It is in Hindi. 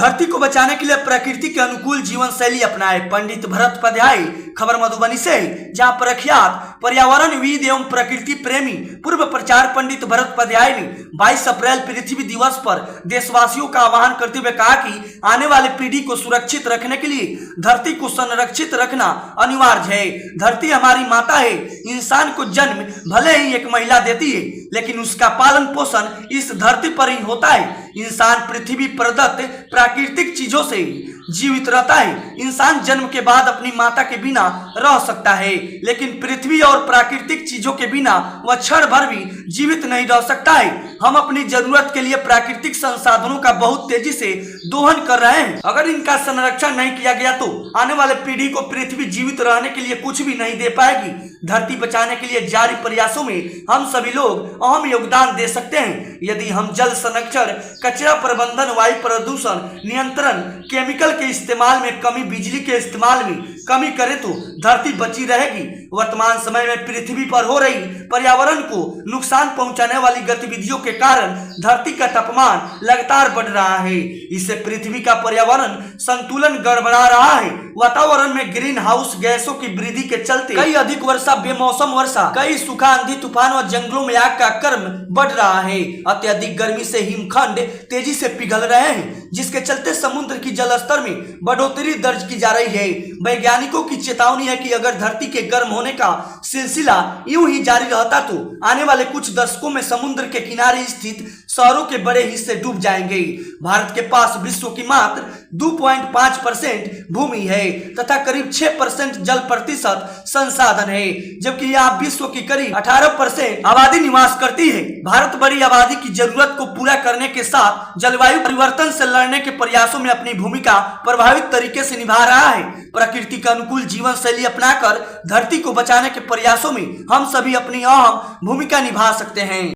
धरती को बचाने के लिए प्रकृति के अनुकूल जीवन शैली अपनाए पंडित भरतोपाध्याय। खबर मधुबनी से, जहां प्रख्यात पर्यावरणविद एवं प्रकृति प्रेमी पूर्व प्रचार पंडित भरतोपाध्याय ने 22 अप्रैल पृथ्वी दिवस पर देशवासियों का आह्वान करते हुए कहा कि आने वाले पीढ़ी को सुरक्षित रखने के लिए धरती को संरक्षित रखना अनिवार्य है। धरती हमारी माता है। इंसान को जन्म भले ही एक महिला देती है, लेकिन उसका पालन पोषण इस धरती पर ही होता है। इंसान पृथ्वी प्रदत्त प्राकृतिक चीजों से जीवित रहता है। इंसान जन्म के बाद अपनी माता के बिना रह सकता है, लेकिन पृथ्वी और प्राकृतिक चीजों के बिना वह क्षण भर भी जीवित नहीं रह सकता है। हम अपनी जरूरत के लिए प्राकृतिक संसाधनों का बहुत तेजी से दोहन कर रहे हैं। अगर इनका संरक्षण नहीं किया गया तो आने वाले पीढ़ी को पृथ्वी जीवित रहने के लिए कुछ भी नहीं दे पाएगी। धरती बचाने के लिए जारी प्रयासों में हम सभी लोग अहम योगदान दे सकते हैं। यदि हम जल संरक्षण, कचरा प्रबंधन, वायु प्रदूषण नियंत्रण, केमिकल के इस्तेमाल में कमी, बिजली के इस्तेमाल में कमी करें तो धरती बची रहेगी। वर्तमान समय में पृथ्वी पर हो रही पर्यावरण को नुकसान पहुंचाने वाली गतिविधियों के कारण धरती का तापमान लगातार बढ़ रहा है। इससे पृथ्वी का पर्यावरण संतुलन गड़बड़ा रहा है। वातावरण में ग्रीन हाउस गैसों की वृद्धि के चलते कई अधिक वर्षा, बेमौसम वर्षा, कई सूखा, आंधी तूफान और जंगलों में आग का क्रम बढ़ रहा है। अत्यधिक गर्मी से हिमखंड तेजी से पिघल रहे हैं, जिसके चलते समुद्र की जल स्तर में बढ़ोतरी दर्ज की जा रही है। वैज्ञानिकों की चेतावनी है कि अगर धरती के गर्म होने का सिलसिला यूं ही जारी रहता तो आने वाले कुछ दशकों में समुद्र के किनारे स्थित शहरों के बड़े हिस्से डूब जाएंगे। भारत के पास विश्व की मात्र 2.5% भूमि है तथा करीब 6% जल प्रतिशत संसाधन है, जबकि यहाँ विश्व की करीब 18% आबादी निवास करती है। भारत बड़ी आबादी की जरूरत को पूरा करने के साथ जलवायु परिवर्तन से लड़ने के प्रयासों में अपनी भूमिका प्रभावित तरीके से निभा रहा है। प्रकृति का अनुकूल जीवन शैली अपनाकर धरती को बचाने के प्रयासों में हम सभी अपनी अहम भूमिका निभा सकते हैं।